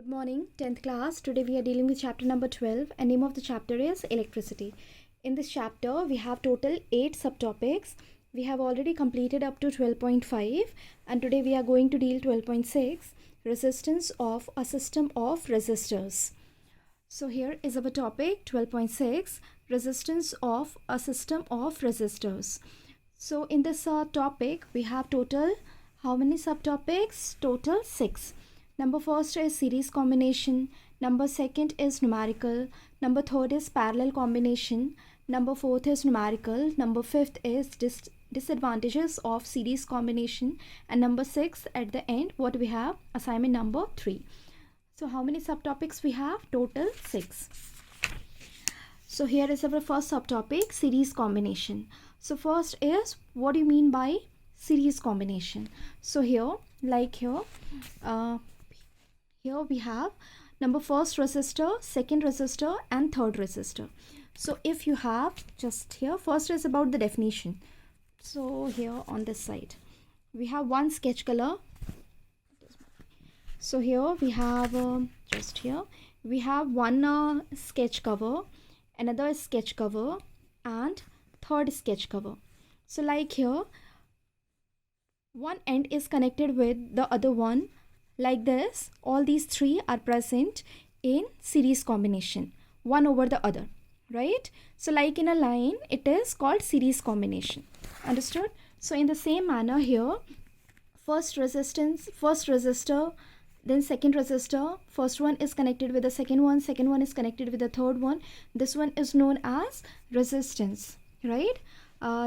Good morning, 10th class. Today we are dealing with chapter number 12 and name of the chapter is electricity. In this chapter we have total 8 subtopics. We have already completed up to 12.5 and today we are going to deal 12.6, resistance of a system of resistors. So here is our topic 12.6, resistance of a system of resistors. So in this topic we have total how many subtopics? Total 6. Number first is series combination, number second is numerical, number third is parallel combination, number fourth is numerical, number fifth is disadvantages of series combination, and number 6 at the end what we have, assignment number 3. So how many subtopics we have? Total 6. So here is our first subtopic, series combination. So first is, what do you mean by series combination? So here, like here we have number first resistor, second resistor and third resistor. So if you have, just here, first is about the definition. So here on this side we have one sketch color. So here we have just here we have one sketch cover, another sketch cover and third sketch cover. So like here one end is connected with the other one like this. All these three are present in series combination, one over the other, right? So like in a line it is called series combination. Understood? So in the same manner here, first resistor, then second resistor, first one is connected with the second one is connected with the third one. This one is known as resistance, right?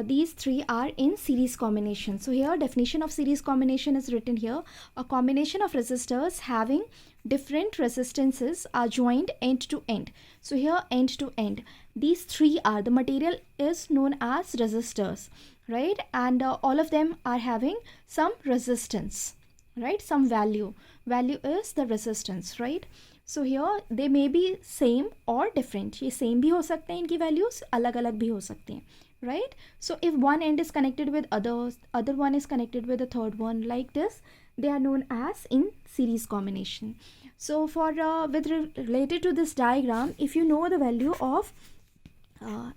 These three are in series combination. So here definition of series combination is written here: a combination of resistors having different resistances are joined end to end. So here end to end, these three are, the material is known as resistors, right? And all of them are having some resistance, right? Some value is the resistance, right? So here they may be same or different. ये same भी हो सकते हैं, इनकी values अलग अलग भी हो सकते हैं, right? So if one end is connected with other one is connected with the third one, like this, they are known as in series combination. So for related to this diagram, if you know the value of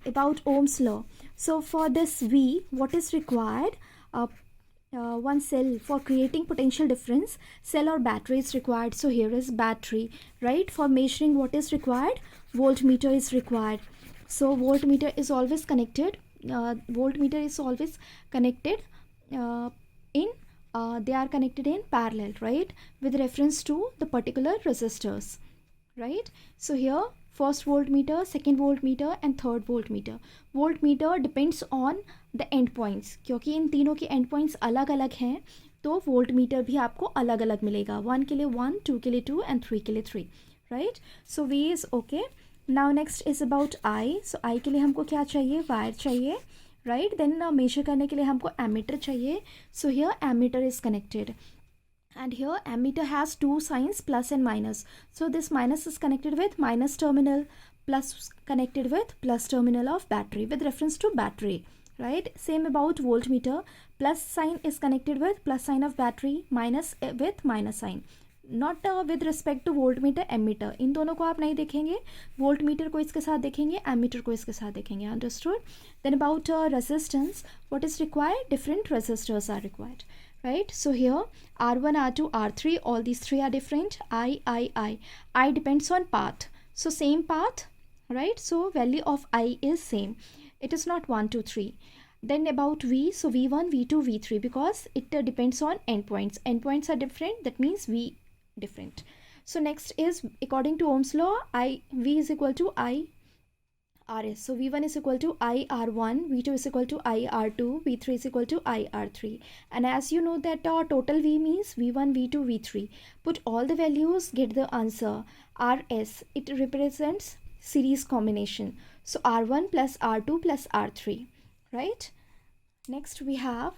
about Ohm's law, so for this V, what is required? One cell for creating potential difference, cell or battery is required. So here is battery, right? For measuring, what is required? Voltmeter is required. So voltmeter is always connected. They are connected in parallel, right, with reference to the particular resistors, right? So here first voltmeter, second voltmeter and third voltmeter. Voltmeter depends on the end points, क्योंकि इन तीनों के end points अलग अलग हैं तो voltmeter भी आपको अलग अलग मिलेगा, 1 के लिए 1, 2 के लिए 2 and 3 के लिए 3, right? So V is okay. Now next is about I. So I के लिए हमको क्या चाहिए? वायर चाहिए, right? Then measure करने के लिए हमको ammeter चाहिए. So here ammeter is connected. And here ammeter has two signs, plus and minus. So this minus is connected with minus terminal, plus connected with plus terminal of battery with reference to battery, right? Same about voltmeter, plus sign is connected with plus sign of battery, minus with minus sign. Not with respect to voltmeter, ammeter. इन दोनों को आप नहीं देखेंगे, voltmeter को इसके साथ देखेंगे, ammeter को इसके साथ देखेंगे. Understood? Then about resistance, what is required? Different resistors are required, right? So here R1, R2, R3, all these three are different. I depends on path. So same path, right? So value of I is same. It is not 1, 2, 3. Then about V, so V1, V2, V3, because it depends on endpoints. Endpoints are different, that means V different. So next is, according to Ohm's law, V is equal to I RS. So V1 is equal to I R1, V2 is equal to I R2, V3 is equal to I R3. And as you know that total V means V1, V2, V3. Put all the values, get the answer. RS, it represents series combination. So R1 plus R2 plus R3, right? Next we have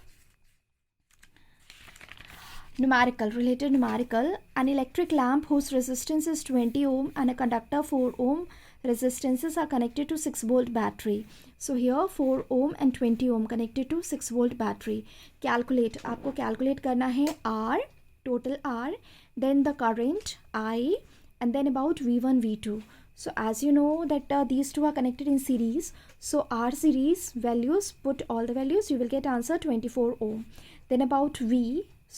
numerical, related numerical. An electric lamp whose resistance is 20 ohm and a conductor 4 ohm resistances are connected to 6 volt battery. So here 4 ohm and 20 ohm connected to 6 volt battery. Calculate, आपको calculate करना है R, total R, then the current I, and then about V1, V2. So as you know that these two are connected in series, so R series values, put all the values, you will get answer 24 ohm. Then about V,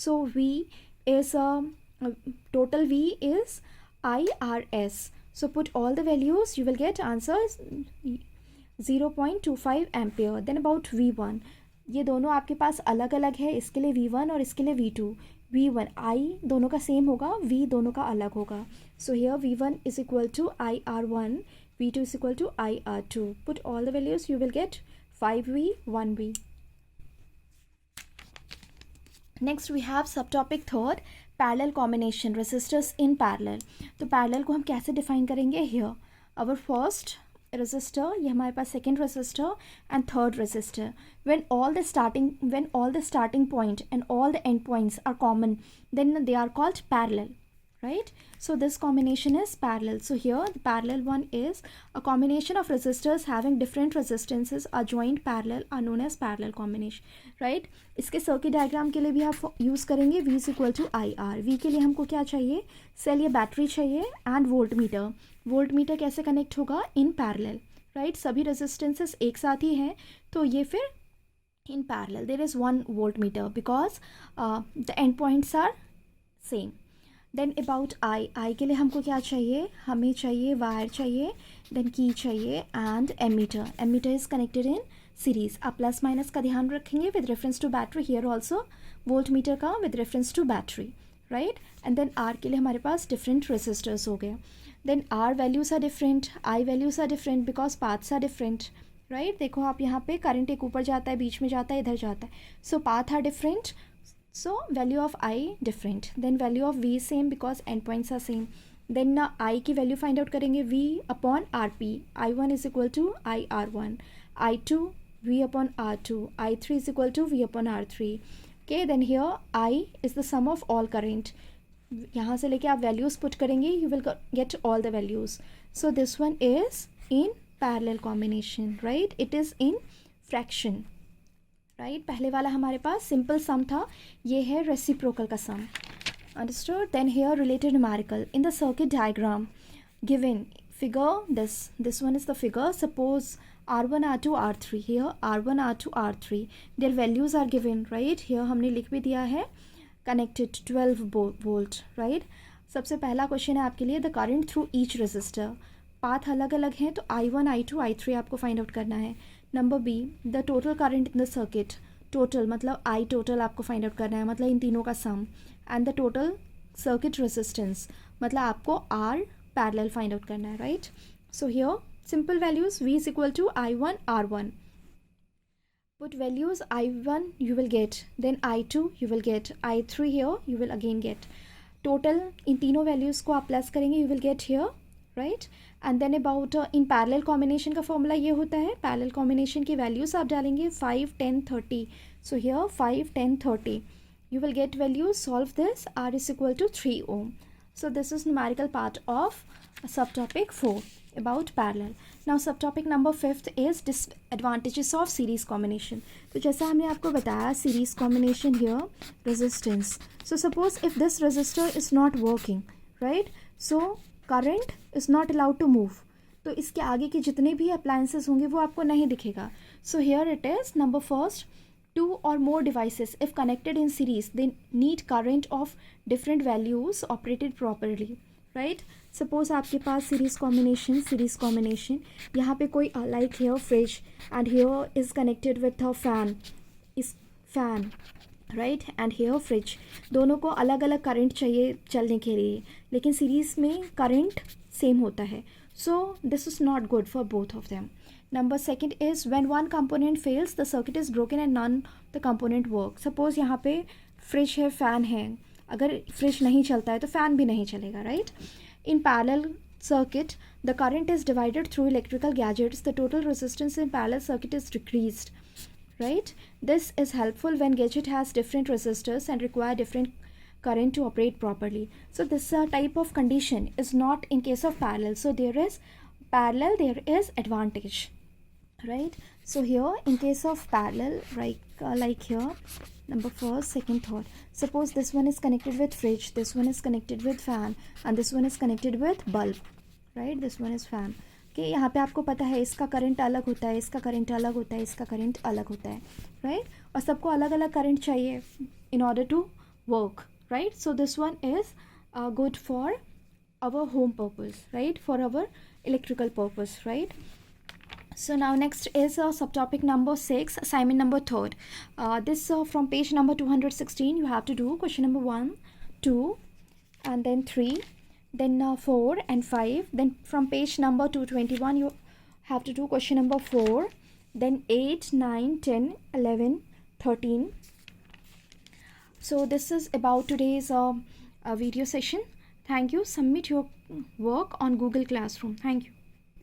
so V is total V is IRS, so put all the values, you will get answer 0.25 ampere. Then about V1, ये दोनों आपके पास अलग अलग है, इसके लिए V1 और इसके लिए V2. V1 I दोनों का सेम होगा, V दोनों का अलग होगा. So here V1 is equal to IR1, V2 is equal to IR2. Put all the values, you will get 5V 1V. Next we have sub topic third, parallel combination, resistors in parallel. तो parallel को हम कैसे define करेंगे? Here our first resistor, ये हमारे पास second resistor and third resistor. When all the starting point and all the end points are common, then they are called parallel, right? So this combination is parallel. So here the parallel one is a combination of resistors having different resistances are joined parallel are known as parallel combination, right? इसके circuit diagram के लिए भी आप use करेंगे V is equal to IR. V के लिए हमको क्या चाहिए? सेल या बैटरी चाहिए and voltmeter. Voltmeter कैसे कनेक्ट होगा? In parallel, right? सभी रेजिस्टेंसेस एक साथ ही हैं, तो ये फिर in parallel. There is one voltmeter because the end points are same. Then about I के लिए हमको क्या चाहिए? हमें चाहिए वायर चाहिए, देन की चाहिए and ammeter. Ammeter is connected in series. आप प्लस माइनस का ध्यान रखेंगे with reference to battery. Here also volt meter का with reference to battery, right? And then R के लिए हमारे पास डिफरेंट रेसिस्टर्स हो गए. Then R values are different, I values are different because paths are different, right? देखो आप यहाँ पे करंट एक ऊपर जाता है, बीच में जाता है, इधर जाता है, so path are different, so value of I different. Then value of V same because endpoints are same. Then I की value find out करेंगे V upon RP. I1 is equal to IR1, I2 V upon R2, I3 is equal to V upon R3. Okay, then here I is the sum of all current. यहाँ से लेके आप values put करेंगे, you will get all the values. So this one is in parallel combination, right? It is in fraction, right? पहले वाला हमारे पास simple सम था, ये है रेसिप्रोकल का sum. Understood? Then here related numerical in the circuit diagram given figure. This one is the figure. Suppose R1 R2 R3. Here R1 R2 R3 their values are given, right? Here हमने लिख भी दिया है connected 12 volt, right? सबसे पहला question है आपके लिए, the current through each resistor. Path अलग अलग हैं, तो I1 I2 I3 आपको फाइंड आउट करना है. Number B, the total current in the circuit. Total मतलब आई टोटल आपको फाइंड आउट करना है, मतलब इन तीनों का sum. And the total circuit resistance, मतलब आपको R पैरेलल फाइंड आउट करना है, right? So here simple values, V is equal to I1 R1. Put values, I1 you will get, then I2 you will get, I3 here you will again get. Total इन तीनों values को आप plus करेंगे, you will get here, right? And then about in parallel combination का formula ये होता है, parallel combination की values आप डालेंगे 5, 10, 30. So here 5, 10, 30. You will get values, solve this, R is equal to 3 ohm. So this is numerical part of subtopic 4 about parallel. Now subtopic number 5th is disadvantages of series combination. तो जैसा हमने आपको बताया, series combination here, resistance. So suppose if this resistor is not working, right? So current is not allowed to move. तो इसके आगे के जितने भी appliances होंगे वो आपको नहीं दिखेगा. So here it is, number first, 2 or more devices if connected in series, they need current of different values operated properly, right? Suppose आपके पास सीरीज कॉम्बिनेशन, यहाँ पे कोई like here fridge and here is connected with a fan, इस fan, right? And here fridge, दोनों को अलग अलग करंट चाहिए चलने के लिए, लेकिन सीरीज़ में करंट सेम होता है. So this is not good for both of them. Number second is when one component fails the circuit is broken and none the component work. Suppose यहाँ पे फ्रिज है, फ़ैन है, अगर fridge नहीं चलता है तो फ़ैन भी नहीं चलेगा, right? In parallel circuit, the current is divided through electrical gadgets. The total resistance in parallel circuit is decreased, right? This is helpful when gadget has different resistors and require different current to operate properly. So this type of condition is not in case of parallel. So there is parallel, there is advantage, right? So here in case of parallel, right, like here number first, second, third. Suppose this one is connected with fridge, this one is connected with fan, and this one is connected with bulb, right? This one is fan. Okay, यहाँ पे आपको पता है इसका current अलग होता है, इसका करंट अलग होता है, इसका करंट अलग होता है, right? और सबको अलग अलग करंट चाहिए in order to work, right? So this one is good for our home purpose, right? For our electrical purpose, right? So now next is subtopic number 6, assignment number 3rd. This from page number 216 you have to do question number 1, 2 and then 3, then 4 and 5. Then from page number 221 you have to do question number 4, then 8, 9, 10, 11, 13. So this is about today's video session. Thank you. Submit your work on Google Classroom. Thank you.